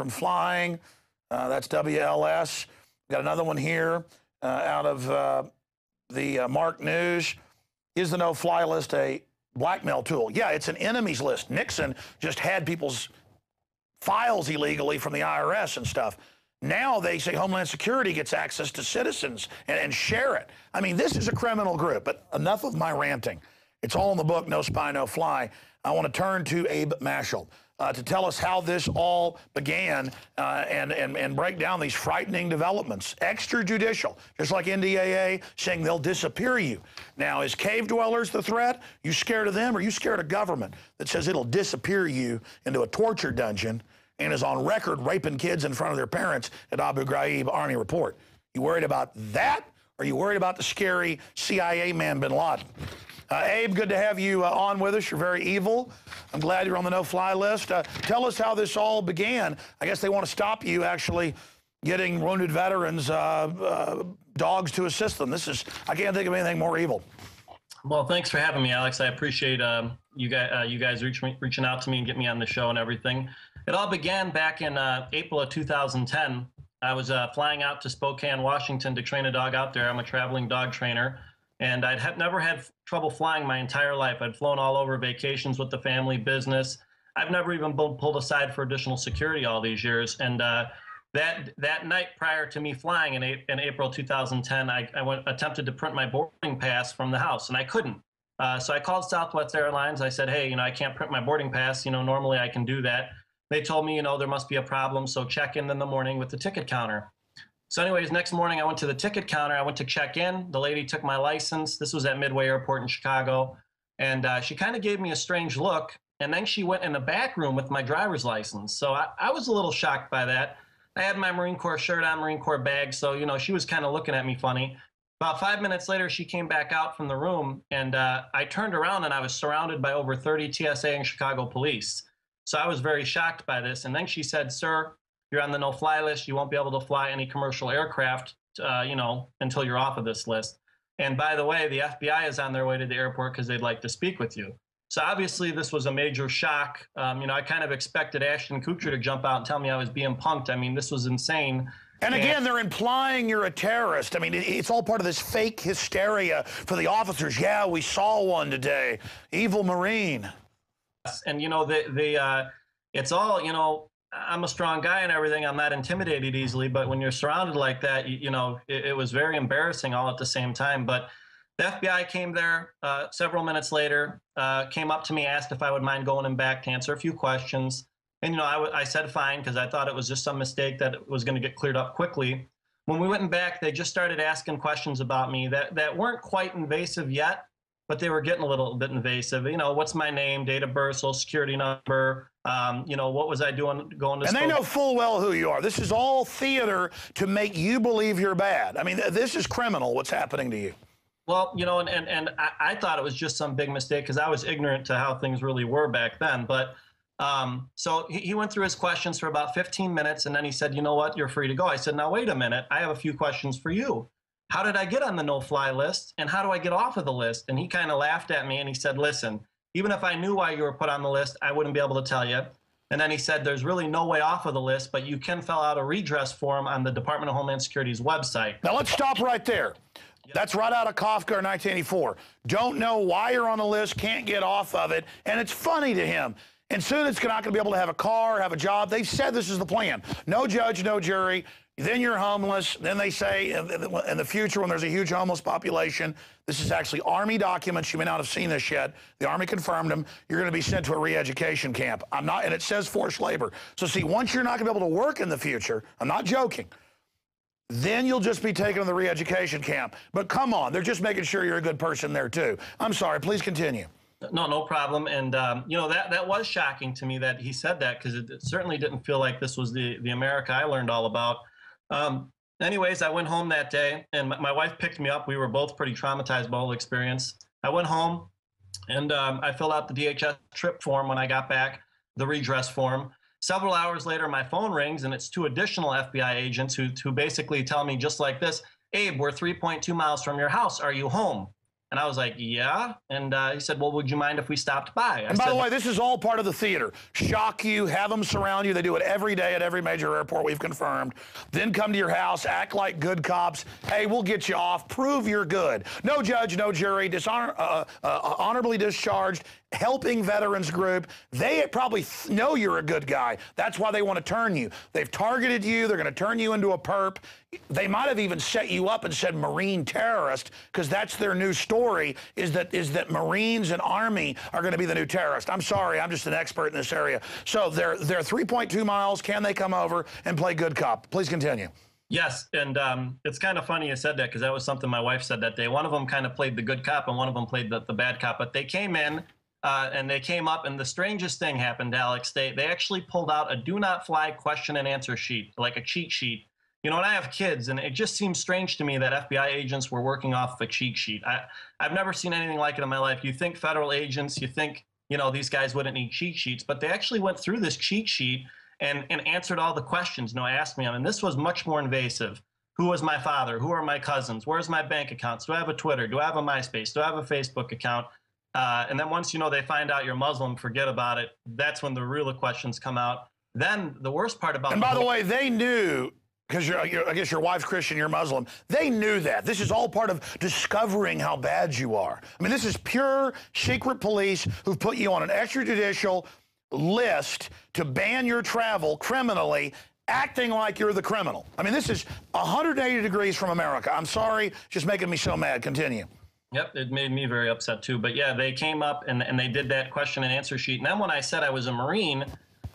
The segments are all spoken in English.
from flying. That's WLS. Got another one here out of the Mark News. Is the no-fly list a blackmail tool? Yeah, it's an enemies list. Nixon just had people's files illegally from the IRS and stuff. Now they say Homeland Security gets access to citizens and share it. I mean, this is a criminal group, but enough of my ranting. It's all in the book, No Spy, No Fly. I want to turn to Abe Mashal to tell us how this all began and break down these frightening developments. Extrajudicial, just like NDAA saying they'll disappear you. Now, is cave dwellers the threat? You scared of them, or you scared of government that says it'll disappear you into a torture dungeon and is on record raping kids in front of their parents at Abu Ghraib Army Report? You worried about that, or are you worried about the scary CIA man bin Laden? Abe, good to have you on with us. You're very evil. I'm glad you're on the no-fly list. Tell us how this all began. I guess they want to stop you actually getting wounded veterans dogs to assist them. This is, I can't think of anything more evil. Well, thanks for having me, Alex. I appreciate you guys reaching out to me and get me on the show and everything. It all began back in April of 2010. I was flying out to Spokane, Washington to train a dog out there. I'm a traveling dog trainer. And I'd never had trouble flying my entire life. I'd flown all over vacations with the family, business. I've never even been pulled aside for additional security all these years. And that night prior to me flying in April 2010, I attempted to print my boarding pass from the house, and I couldn't. So I called Southwest Airlines. I said, hey, I can't print my boarding pass. Normally I can do that. They told me, there must be a problem, so check in the morning with the ticket counter. So anyways, next morning I went to the ticket counter. I went to check in. The lady took my license. This was at Midway Airport in Chicago. And she kind of gave me a strange look. And then she went in the back room with my driver's license. So I was a little shocked by that. I had my Marine Corps shirt on, Marine Corps bag. So, she was kind of looking at me funny. About 5 minutes later, she came back out from the room. And I turned around and I was surrounded by over 30 TSA and Chicago police. So I was very shocked by this. And then she said, sir, you're on the no-fly list. You won't be able to fly any commercial aircraft, until you're off of this list. And by the way, the FBI is on their way to the airport because they'd like to speak with you. So obviously this was a major shock. I kind of expected Ashton Kutcher to jump out and tell me I was being punked. I mean, this was insane. And again, they're implying you're a terrorist. I mean, it's all part of this fake hysteria for the officers. Yeah, we saw one today. Evil Marine. And, it's all, I'm a strong guy and everything. I'm not intimidated easily, but when you're surrounded like that, it was very embarrassing all at the same time. But the FBI came there several minutes later, came up to me, asked if I would mind going in back to answer a few questions. And, I said fine, because I thought it was just some mistake that was going to get cleared up quickly. When we went in back, they just started asking questions about me that weren't quite invasive yet, but they were getting a little bit invasive. What's my name, date of birth, social security number, what was I doing going to school? And they know full well who you are. This is all theater to make you believe you're bad. I mean, this is criminal, what's happening to you. Well, and I thought it was just some big mistake because I was ignorant to how things really were back then. But so he went through his questions for about 15 minutes, and then he said, you know what, you're free to go. I said, now, wait a minute. I have a few questions for you. How did I get on the no-fly list, and how do I get off of the list? And he kind of laughed at me, and he said, listen, even if I knew why you were put on the list, I wouldn't be able to tell you. And then he said, there's really no way off of the list, but you can fill out a redress form on the Department of Homeland Security's website. Now, let's stop right there. Yep. That's right out of Kafka or 1984. Don't know why you're on the list, can't get off of it, and it's funny to him. And soon it's not going to be able to have a car, have a job. They've said this is the plan. No judge, no jury. Then you're homeless. Then they say in the future when there's a huge homeless population, this is actually Army documents. You may not have seen this yet. The Army confirmed them. You're going to be sent to a re-education camp. And it says forced labor. So see, once you're not going to be able to work in the future, I'm not joking, then you'll just be taken to the re-education camp. But come on, they're just making sure you're a good person there too. I'm sorry, please continue. No problem. And, that was shocking to me that he said that, because it certainly didn't feel like this was the America I learned all about. Anyways, I went home that day, and my wife picked me up. We were both pretty traumatized by the whole experience. I went home, and I filled out the DHS trip form when I got back, the redress form. Several hours later, my phone rings, and it's two additional FBI agents who basically tell me just like this, Abe, we're 3.2 miles from your house. Are you home? And I was like, yeah. And he said, well, would you mind if we stopped by? And by the way, this is all part of the theater. Shock you, have them surround you. They do it every day at every major airport, we've confirmed. Then come to your house, act like good cops. Hey, we'll get you off. Prove you're good. No judge, no jury, honorably discharged, helping veterans group. They probably know you're a good guy. That's why they want to turn you. They've targeted you. They're going to turn you into a perp. They might have even set you up and said Marine terrorist, because that's their new story, is that Marines and Army are going to be the new terrorist. I'm sorry, I'm just an expert in this area. So they're 3.2 miles. Can they come over and play good cop? Please continue. Yes, and it's kind of funny you said that, because that was something my wife said that day. One of them kind of played the good cop and one of them played the bad cop, but they came in and they came up, and the strangest thing happened, Alex. They actually pulled out a do not fly question and answer sheet, like a cheat sheet. You know, and I have kids, and it just seems strange to me that FBI agents were working off a cheat sheet. I've never seen anything like it in my life. You think federal agents, you think, you know, these guys wouldn't need cheat sheets, but they actually went through this cheat sheet and answered all the questions, you know, asked me. I mean, this was much more invasive. Who was my father? Who are my cousins? Where's my bank accounts? Do I have a Twitter? Do I have a MySpace? Do I have a Facebook account? And then once, you know, they find out you're Muslim, forget about it. That's when the real questions come out. Then the worst part about— And by the way, they knew, because I guess your wife's Christian, you're Muslim. They knew that. This is all part of discovering how bad you are. I mean, this is pure secret police who've put you on an extrajudicial list to ban your travel criminally, acting like you're the criminal. I mean, this is 180 degrees from America. I'm sorry, just making me so mad. Continue. Yep, it made me very upset too. But yeah, they came up and they did that question and answer sheet. And then when I said I was a Marine,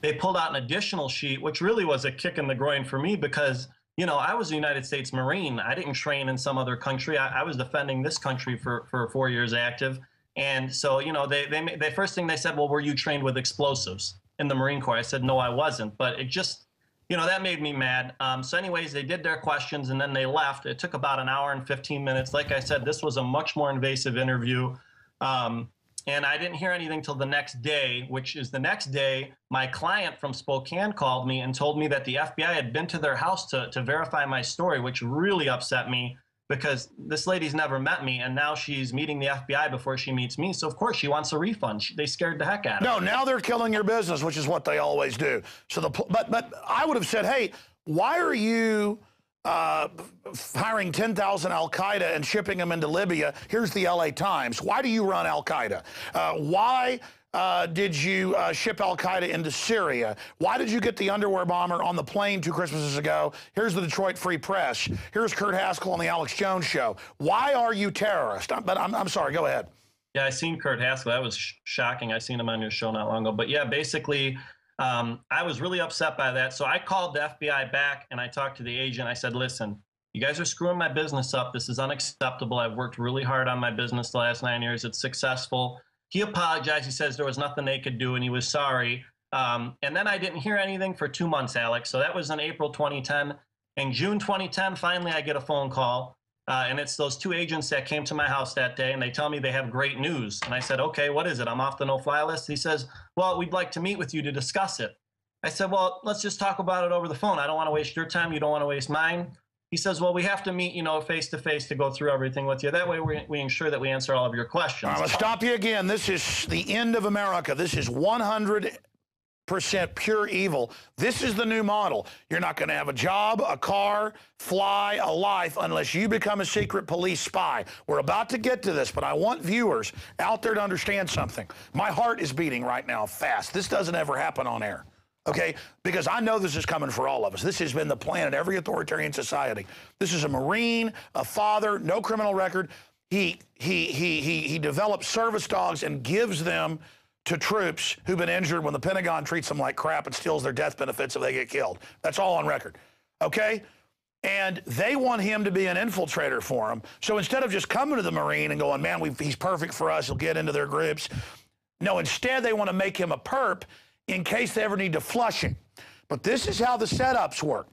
they pulled out an additional sheet, which really was a kick in the groin for me, because, you know, I was a United States Marine. I didn't train in some other country. I was defending this country for 4 years active. And so, you know, they first thing they said, well, were you trained with explosives in the Marine Corps? I said, no, I wasn't. But it just, you know, that made me mad. So anyways, they did their questions and then they left. It took about an hour and 15 minutes. Like I said, this was a much more invasive interview. And I didn't hear anything till the next day, which is the next day, my client from Spokane called me and told me that the FBI had been to their house to verify my story, which really upset me, because this lady's never met me, and now she's meeting the FBI before she meets me. So, of course, she wants a refund. They scared the heck out of her. No, now they're killing your business, which is what they always do. So, but I would have said, hey, why are you hiring 10,000 Al-Qaeda and shipping them into Libya? Here's the LA Times. Why do you run Al-Qaeda? Why did you ship Al-Qaeda into Syria? Why did you get the underwear bomber on the plane 2 Christmases ago? Here's the Detroit Free Press. Here's Kurt Haskell on the Alex Jones Show. Why are you terrorist? But I'm sorry, go ahead. Yeah, I seen Kurt Haskell. That was shocking. I seen him on your show not long ago. But yeah, basically, I was really upset by that. So I called the FBI back and I talked to the agent. I said, listen, you guys are screwing my business up. This is unacceptable. I've worked really hard on my business the last 9 years. It's successful. He apologized. He says there was nothing they could do and he was sorry. And then I didn't hear anything for 2 months, Alex. So that was in April 2010. In June 2010, finally I get a phone call. And it's those 2 agents that came to my house that day, and they tell me they have great news. And I said, okay, what is it? I'm off the no-fly list. He says, well, we'd like to meet with you to discuss it. I said, well, let's just talk about it over the phone. I don't want to waste your time. You don't want to waste mine. He says, well, we have to meet, you know, face-to-face to go through everything with you. That way we ensure that we answer all of your questions. I'm going to stop you again. This is the end of America. This is 100% pure evil. This is the new model. You're not going to have a job, a car, fly, a life unless you become a secret police spy. We're about to get to this, but I want viewers out there to understand something. My heart is beating right now fast. This doesn't ever happen on air, okay? Because I know this is coming for all of us. This has been the plan in every authoritarian society. This is a Marine, a father, no criminal record. He develops service dogs and gives them to troops who've been injured when the Pentagon treats them like crap and steals their death benefits if they get killed. That's all on record, okay? And they want him to be an infiltrator for them. So instead of just coming to the Marine and going, man, he's perfect for us, he'll get into their groups. No, instead they want to make him a perp in case they ever need to flush him. But this is how the setups work.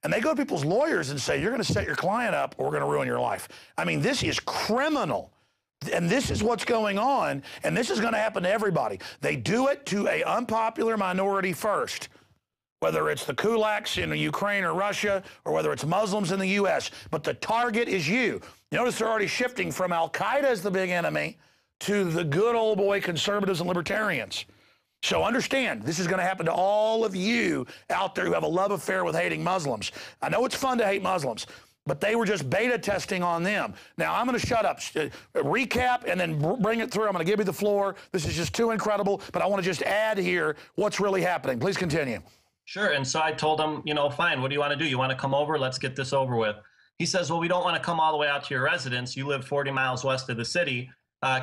And they go to people's lawyers and say, you're going to set your client up or we're going to ruin your life. I mean, this is criminal. And this is what's going on, and this is going to happen to everybody. They do it to an unpopular minority first. whether it's the kulaks in Ukraine or Russia, or whether it's Muslims in the U.S., but the target is you. Notice they're already shifting from Al-Qaeda as the big enemy to the good old boy conservatives and libertarians. So understand, this is going to happen to all of you out there who have a love affair with hating Muslims. I know it's fun to hate Muslims, but they were just beta testing on them. Now, I'm going to shut up, recap, and then bring it through. I'm going to give you the floor. This is just too incredible, but I want to just add here what's really happening. Please continue. Sure. And so I told him, you know, fine, what do you want to do? You want to come over? Let's get this over with. He says, well, we don't want to come all the way out to your residence. You live 40 miles west of the city.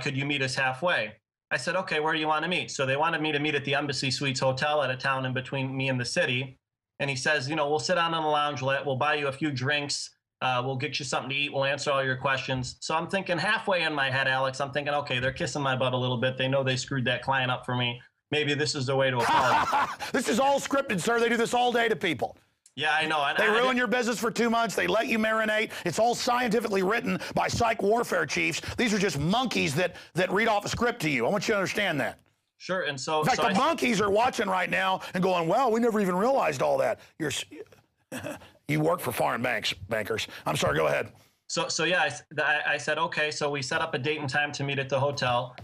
Could you meet us halfway? I said, okay, where do you want to meet? So they wanted me to meet at the Embassy Suites Hotel at a town in between me and the city. And he says, you know, we'll sit down on the loungelet. We'll buy you a few drinks. We'll get you something to eat. We'll answer all your questions. So I'm thinking halfway in my head, Alex, I'm thinking, okay, they're kissing my butt a little bit. They know they screwed that client up for me. Maybe this is the way to apologize. This is all scripted, sir. They do this all day to people. Yeah, I know. They ruin your business for 2 months. They let you marinate. It's all scientifically written by psych warfare chiefs. These are just monkeys that read off a script to you. I want you to understand that. Sure. And so, in fact, the monkeys are watching right now and going, well, we never even realized all that. You work for foreign bankers. I'm sorry, go ahead. So yeah, I said, okay. So we set up a date and time to meet at the hotel.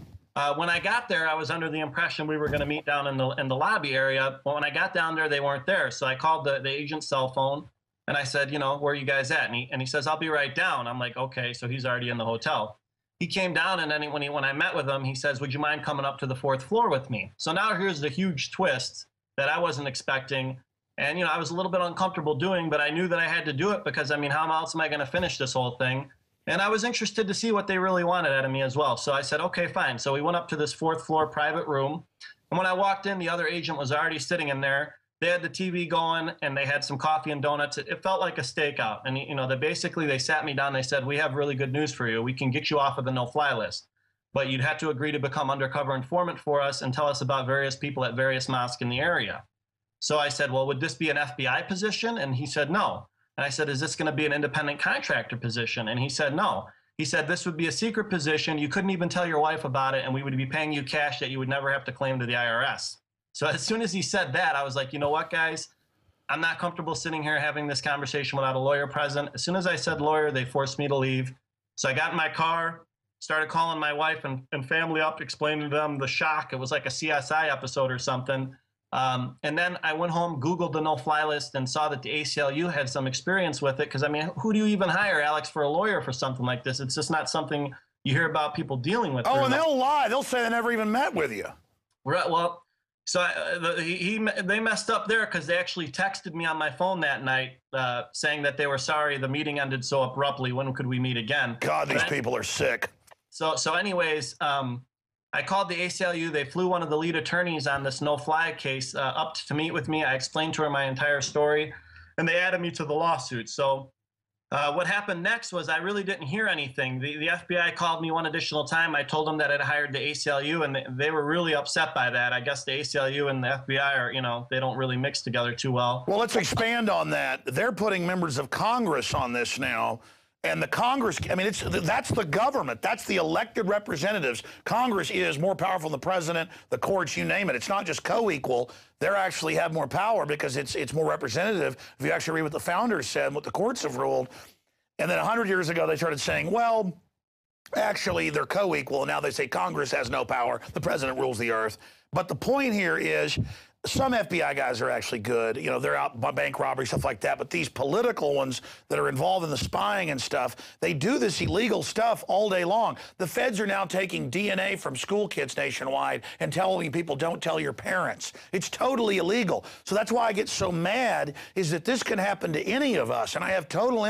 When I got there, I was under the impression we were going to meet down in the lobby area. But when I got down there, they weren't there. So I called the agent's cell phone and I said, you know, where are you guys at? And he says, I'll be right down. I'm like, okay. So he's already in the hotel. He came down, and then when I met with him, he says, would you mind coming up to the 4th floor with me? So now here's the huge twist that I wasn't expecting. And, you know, I was a little bit uncomfortable doing, but I knew that I had to do it because, I mean, how else am I going to finish this whole thing? And I was interested to see what they really wanted out of me as well. So I said, okay, fine. So we went up to this 4th floor private room. And when I walked in, the other agent was already sitting in there. They had the TV going, and they had some coffee and donuts. It felt like a stakeout. And, you know, they sat me down. They said, we have really good news for you. We can get you off of the no-fly list. But you'd have to agree to become undercover informant for us and tell us about various people at various mosques in the area. So I said, well, would this be an FBI position? And he said, no. And I said, is this going to be an independent contractor position? And he said, no. He said, this would be a secret position. You couldn't even tell your wife about it, and we would be paying you cash that you would never have to claim to the IRS. So as soon as he said that, I was like, you know what, guys? I'm not comfortable sitting here having this conversation without a lawyer present. As soon as I said lawyer, they forced me to leave. So I got in my car, started calling my wife and family up, explaining to them the shock. It was like a CSI episode or something. And then I went home, Googled the no-fly list, and saw that the ACLU had some experience with it. Because, I mean, who do you even hire, Alex, for a lawyer for something like this? It's just not something you hear about people dealing with. Oh, and they'll lie. They'll say they never even met with you. Right. Well, so they messed up there because they actually texted me on my phone that night saying that they were sorry the meeting ended so abruptly. When could we meet again? God, these people are sick. So anyways, I called the ACLU. They flew one of the lead attorneys on this no-fly case up to meet with me. I explained to her my entire story, and they added me to the lawsuit. So what happened next was I really didn't hear anything. The FBI called me one additional time. I told them that I'd hired the ACLU, and they were really upset by that. I guess the ACLU and the FBI are, you know, they don't really mix together too well. Well, let's expand on that. They're putting members of Congress on this now. And the Congress, I mean, that's the government. That's the elected representatives. Congress is more powerful than the president, the courts, you name it. It's not just co-equal. They actually have more power because it's more representative. If you actually read what the founders said and what the courts have ruled. And then 100 years ago, they started saying, well, actually, they're co-equal. And now they say Congress has no power. The president rules the earth. But the point here is some FBI guys are actually good. You know, they're out by bank robbery, stuff like that. But these political ones that are involved in the spying and stuff, they do this illegal stuff all day long. The feds are now taking DNA from school kids nationwide and telling people, don't tell your parents. It's totally illegal. So that's why I get so mad, is that this can happen to any of us. And I have total